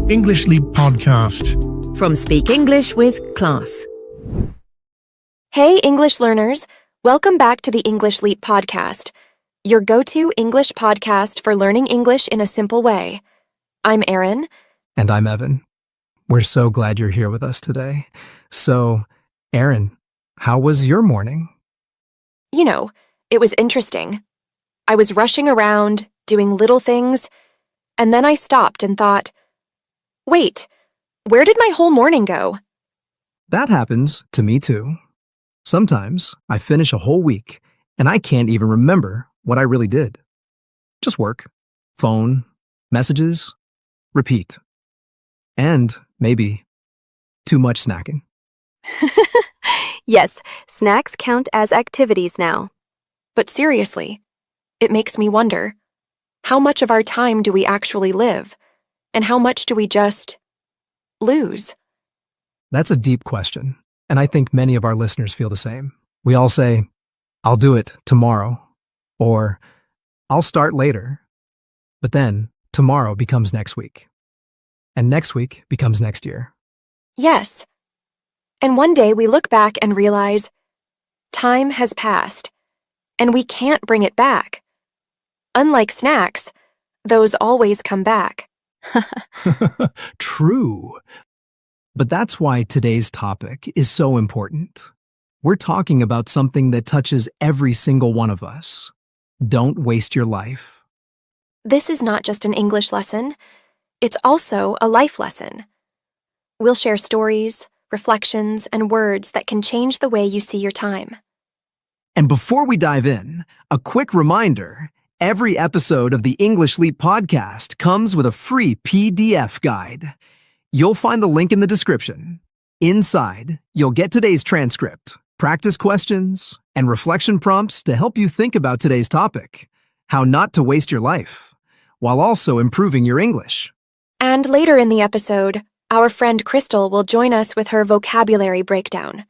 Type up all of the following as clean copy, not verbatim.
English Leap Podcast. From Speak English with Class. Hey, English learners. Welcome back to the English Leap Podcast, your go-to English podcast for learning English in a simple way. I'm Erin. And I'm Evan. We're so glad you're here with us today. So, Erin, how was your morning? You know, it was interesting. I was rushing around, doing little things, and then I stopped and thought, wait, where did my whole morning go? That happens to me too. Sometimes I finish a whole week and I can't even remember what I really did. Just work, phone, messages, repeat. And maybe too much snacking. Yes, snacks count as activities now. But seriously, it makes me wonder, how much of our time do we actually live? And how much do we just lose? That's a deep question, and I think many of our listeners feel the same. We all say, I'll do it tomorrow, or I'll start later. But then tomorrow becomes next week, and next week becomes next year. Yes. And one day we look back and realize time has passed, and we can't bring it back. Unlike snacks, those always come back. True. But that's why today's topic is so important. We're talking about something that touches every single one of us. Don't waste your life. This is not just an English lesson, it's also a life lesson. We'll share stories, reflections, and words that can change the way you see your time. And before we dive in, a quick reminder. Every episode of the English Leap podcast comes with a free PDF guide. You'll find the link in the description. Inside, you'll get today's transcript, practice questions, and reflection prompts to help you think about today's topic, how not to waste your life, while also improving your English. And later in the episode, our friend Crystal will join us with her vocabulary breakdown.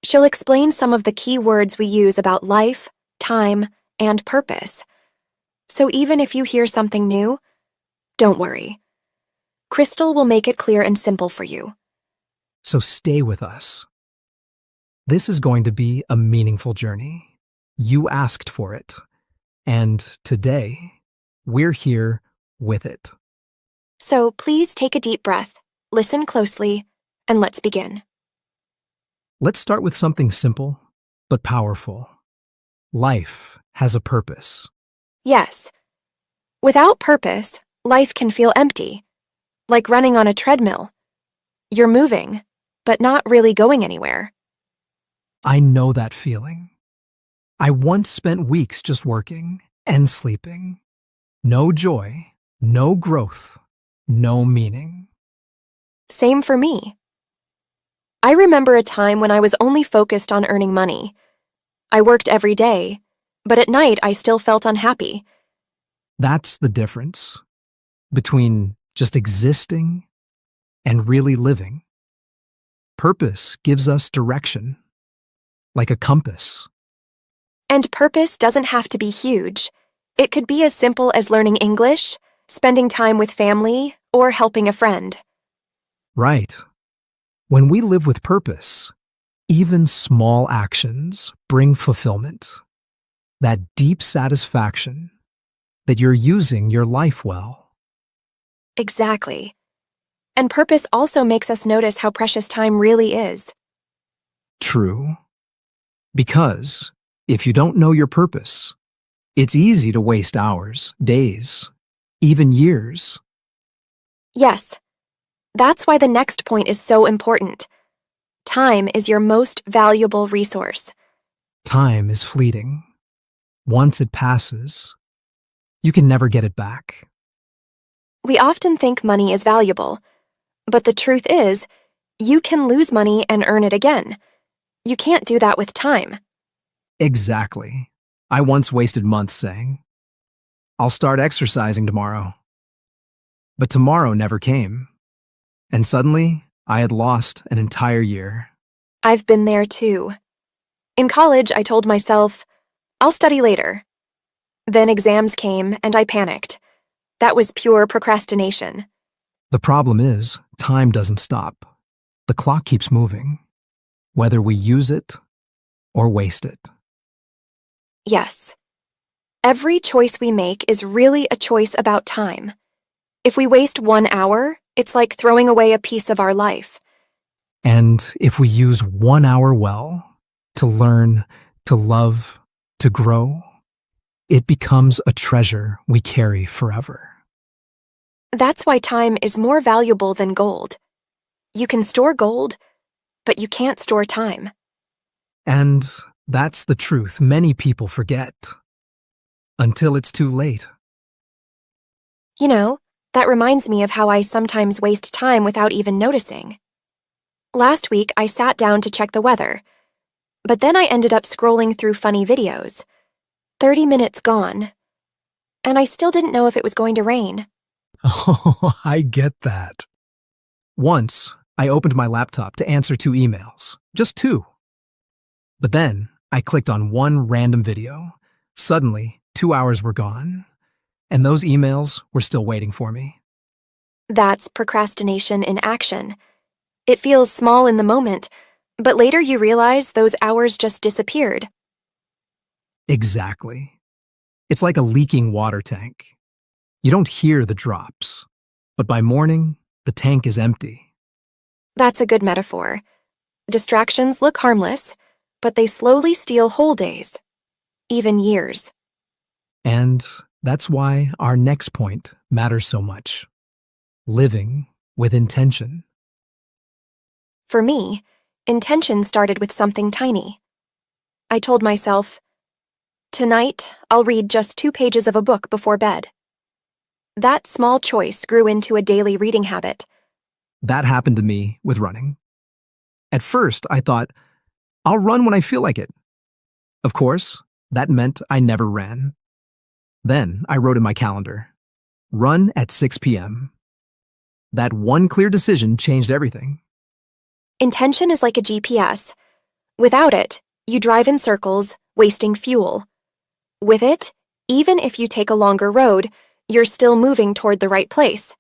She'll explain some of the key words we use about life, time, and purpose. So even if you hear something new, don't worry. Crystal will make it clear and simple for you. So stay with us. This is going to be a meaningful journey. You asked for it. And today, we're here with it. So please take a deep breath, listen closely, and let's begin. Let's start with something simple but powerful. Life has a purpose. Yes. Without purpose, life can feel empty, like running on a treadmill. You're moving, but not really going anywhere. I know that feeling. I once spent weeks just working and sleeping. No joy, no growth, no meaning. Same for me. I remember a time when I was only focused on earning money. I worked every day, but at night I still felt unhappy. That's the difference between just existing and really living. Purpose gives us direction, like a compass. And purpose doesn't have to be huge. It could be as simple as learning English, spending time with family, or helping a friend. Right. When we live with purpose, even small actions bring fulfillment. That deep satisfaction that you're using your life well. Exactly. And purpose also makes us notice how precious time really is. True. Because if you don't know your purpose, it's easy to waste hours, days, even years. Yes. That's why the next point is so important. Time is your most valuable resource. Time is fleeting. Once it passes, you can never get it back. We often think money is valuable, but the truth is, you can lose money and earn it again. You can't do that with time. Exactly. I once wasted months saying, I'll start exercising tomorrow. But tomorrow never came. And suddenly, I had lost an entire year. I've been there too. In college, I told myself, I'll study later. Then exams came and I panicked. That was pure procrastination. The problem is, time doesn't stop. The clock keeps moving, whether we use it or waste it. Yes. Every choice we make is really a choice about time. If we waste 1 hour, it's like throwing away a piece of our life. And if we use 1 hour well, to learn, to love, to grow, it becomes a treasure we carry forever. That's why time is more valuable than gold. You can store gold, but you can't store time. And that's the truth many people forget. Until it's too late. You know, that reminds me of how I sometimes waste time without even noticing. Last week, I sat down to check the weather, but then I ended up scrolling through funny videos. 30 minutes gone, and I still didn't know if it was going to rain. Oh, I get that. Once, I opened my laptop to answer 2 emails. Just 2. But then, I clicked on one random video. Suddenly, 2 hours were gone, and those emails were still waiting for me. That's procrastination in action. It feels small in the moment, but later you realize those hours just disappeared. Exactly. It's like a leaking water tank. You don't hear the drops, but by morning, the tank is empty. That's a good metaphor. Distractions look harmless, but they slowly steal whole days, even years. And that's why our next point matters so much. Living with intention. For me, intention started with something tiny. I told myself, tonight I'll read just 2 pages of a book before bed. That small choice grew into a daily reading habit. That happened to me with running. At first, I thought, I'll run when I feel like it. Of course, that meant I never ran. Then I wrote in my calendar, run at 6 p.m. That one clear decision changed everything. Intention is like a GPS. Without it, you drive in circles, wasting fuel. With it, even if you take a longer road, you're still moving toward the right place.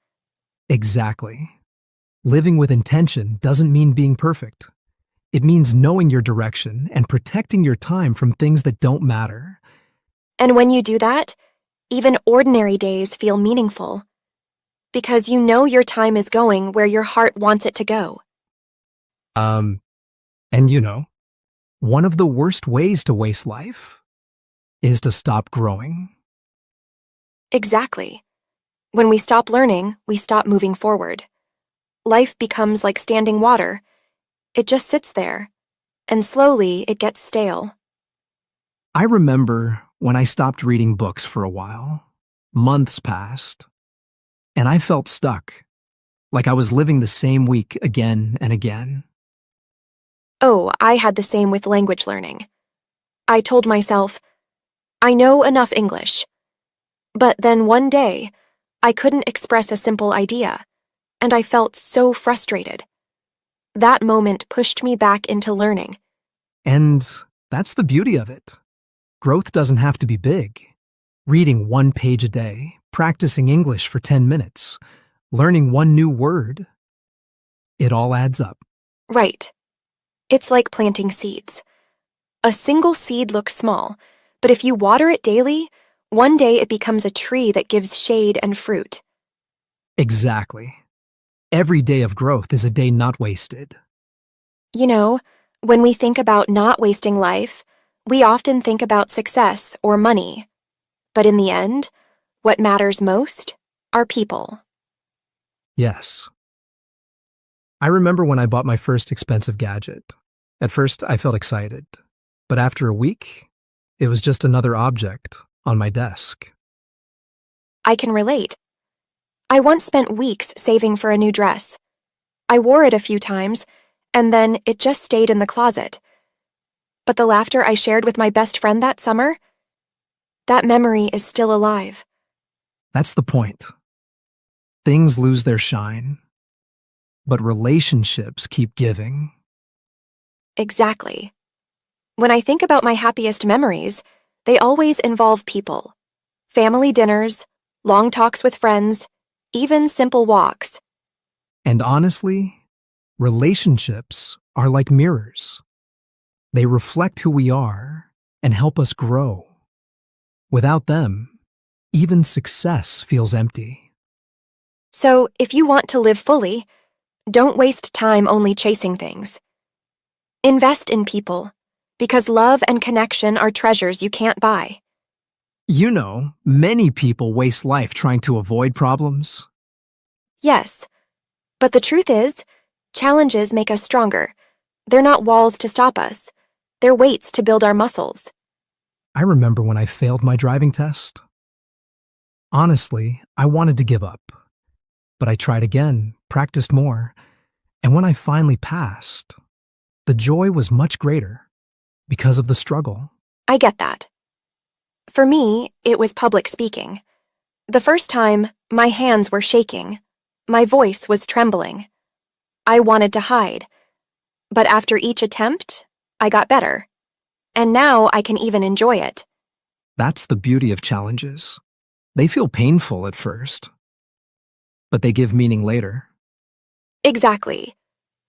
Exactly. Living with intention doesn't mean being perfect. It means knowing your direction and protecting your time from things that don't matter. And when you do that, even ordinary days feel meaningful. Because you know your time is going where your heart wants it to go. And you know, one of the worst ways to waste life is to stop growing. Exactly. When we stop learning, we stop moving forward. Life becomes like standing water. It just sits there, and slowly it gets stale. I remember when I stopped reading books for a while. Months passed, and I felt stuck, like I was living the same week again and again. Oh, I had the same with language learning. I told myself, I know enough English. But then one day, I couldn't express a simple idea, and I felt so frustrated. That moment pushed me back into learning. And that's the beauty of it. Growth doesn't have to be big. Reading 1 page a day, practicing English for 10 minutes, learning 1 new word. It all adds up. Right. It's like planting seeds. A single seed looks small, but if you water it daily, one day it becomes a tree that gives shade and fruit. Exactly. Every day of growth is a day not wasted. You know, when we think about not wasting life, we often think about success or money. But in the end, what matters most are people. Yes. I remember when I bought my first expensive gadget. At first, I felt excited. But after a week, it was just another object on my desk. I can relate. I once spent weeks saving for a new dress. I wore it a few times, and then it just stayed in the closet. But the laughter I shared with my best friend that summer, that memory is still alive. That's the point. Things lose their shine, but relationships keep giving. Exactly. When I think about my happiest memories, they always involve people. Family dinners, long talks with friends, even simple walks. And honestly, relationships are like mirrors. They reflect who we are and help us grow. Without them, even success feels empty. So, if you want to live fully, don't waste time only chasing things. Invest in people, because love and connection are treasures you can't buy. You know, many people waste life trying to avoid problems. Yes, but the truth is, challenges make us stronger. They're not walls to stop us. They're weights to build our muscles. I remember when I failed my driving test. Honestly, I wanted to give up. But I tried again, practiced more, and when I finally passed, the joy was much greater because of the struggle. I get that. For me, it was public speaking. The first time, my hands were shaking. My voice was trembling. I wanted to hide. But after each attempt, I got better. And now I can even enjoy it. That's the beauty of challenges. They feel painful at first, but they give meaning later. Exactly.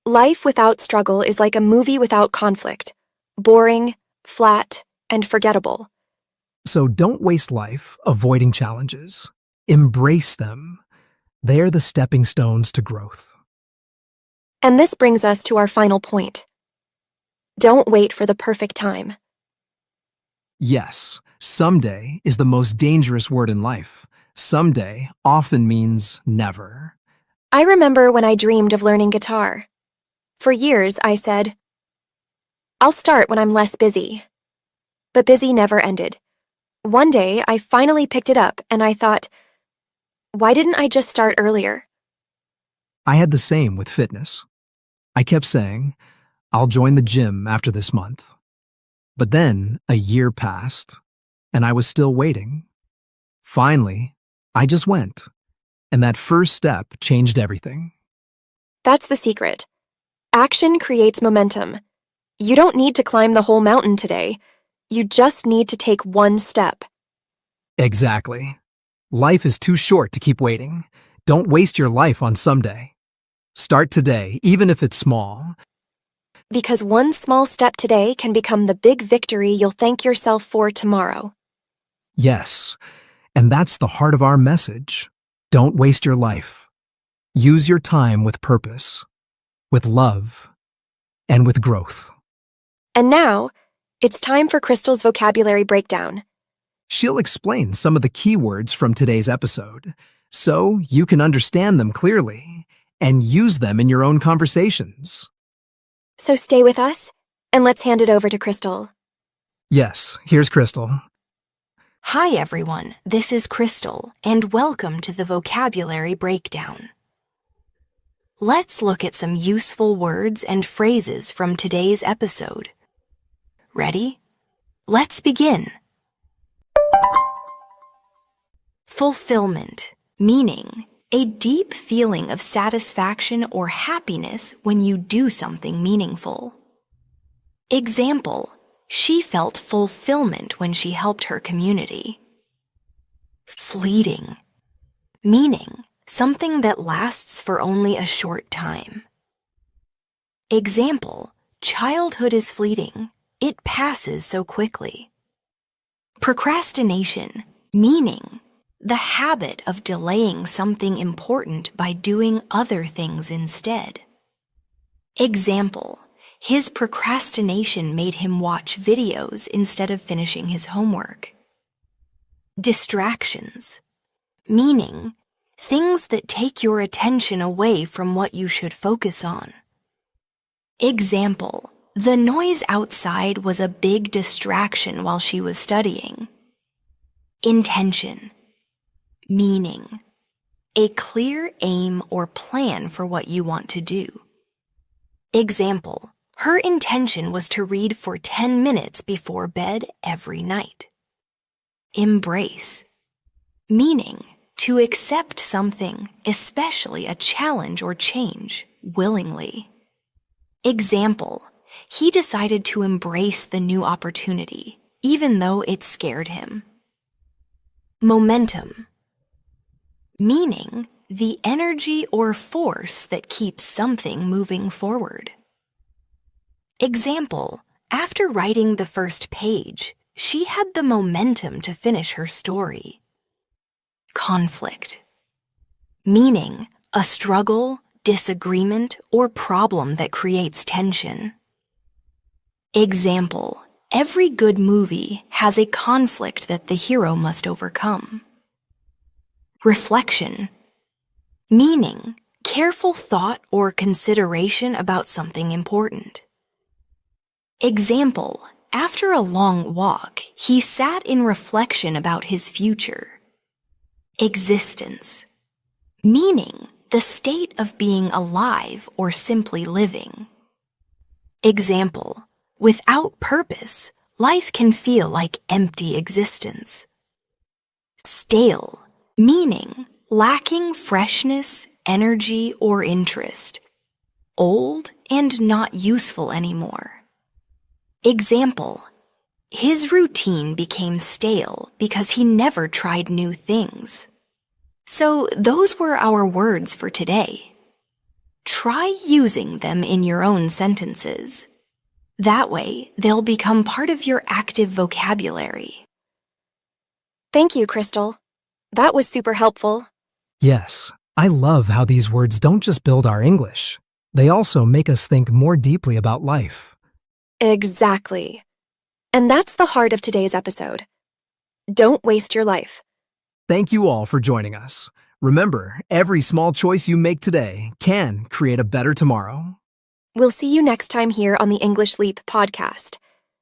Life without struggle is like a movie without conflict. Boring, flat, and forgettable. So don't waste life avoiding challenges. Embrace them. They're the stepping stones to growth. And this brings us to our final point. Don't wait for the perfect time. Yes, someday is the most dangerous word in life. Someday often means never. I remember when I dreamed of learning guitar. For years, I said, I'll start when I'm less busy. But busy never ended. One day, I finally picked it up and I thought, why didn't I just start earlier? I had the same with fitness. I kept saying, I'll join the gym after this month. But then a year passed, and I was still waiting. Finally, I just went, and that first step changed everything. That's the secret. Action creates momentum. You don't need to climb the whole mountain today. You just need to take one step. Exactly. Life is too short to keep waiting. Don't waste your life on someday. Start today, even if it's small. Because one small step today can become the big victory you'll thank yourself for tomorrow. Yes, and that's the heart of our message. Don't waste your life. Use your time with purpose, with love, and with growth. And now, it's time for Crystal's vocabulary breakdown. She'll explain some of the key words from today's episode, so you can understand them clearly and use them in your own conversations. So stay with us, and let's hand it over to Crystal. Yes, here's Crystal. Hi everyone, this is Crystal, and welcome to the Vocabulary Breakdown. Let's look at some useful words and phrases from today's episode. Ready? Let's begin. Fulfillment, meaning a deep feeling of satisfaction or happiness when you do something meaningful. Example, she felt fulfillment when she helped her community. Fleeting, meaning something that lasts for only a short time. Example, childhood is fleeting. It passes so quickly. Procrastination, meaning the habit of delaying something important by doing other things instead. Example, his procrastination made him watch videos instead of finishing his homework. Distractions, meaning things that take your attention away from what you should focus on. Example, the noise outside was a big distraction while she was studying. Intention, meaning a clear aim or plan for what you want to do. Example, her intention was to read for 10 minutes before bed every night. Embrace, meaning to accept something, especially a challenge or change, willingly. Example, he decided to embrace the new opportunity, even though it scared him. Momentum, meaning the energy or force that keeps something moving forward. Example, after writing the first page, she had the momentum to finish her story. Conflict. Meaning, a struggle, disagreement, or problem that creates tension. Example, every good movie has a conflict that the hero must overcome. Reflection. Meaning, careful thought or consideration about something important. Example, after a long walk, he sat in reflection about his future. Existence. Meaning, the state of being alive or simply living. Example, without purpose, life can feel like empty existence. Stale, meaning lacking freshness, energy, or interest. Old and not useful anymore. Example, his routine became stale because he never tried new things. So those were our words for today. Try using them in your own sentences. That way, they'll become part of your active vocabulary. Thank you, Crystal. That was super helpful. Yes, I love how these words don't just build our English. They also make us think more deeply about life. Exactly. And that's the heart of today's episode. Don't waste your life. Thank you all for joining us. Remember, every small choice you make today can create a better tomorrow. We'll see you next time here on the English Leap podcast.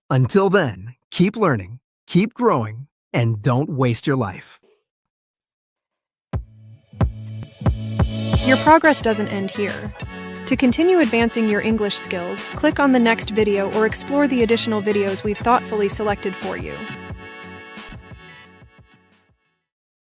Until then, keep learning, keep growing, and don't waste your life. Your progress doesn't end here. To continue advancing your English skills, click on the next video or explore the additional videos we've thoughtfully selected for you.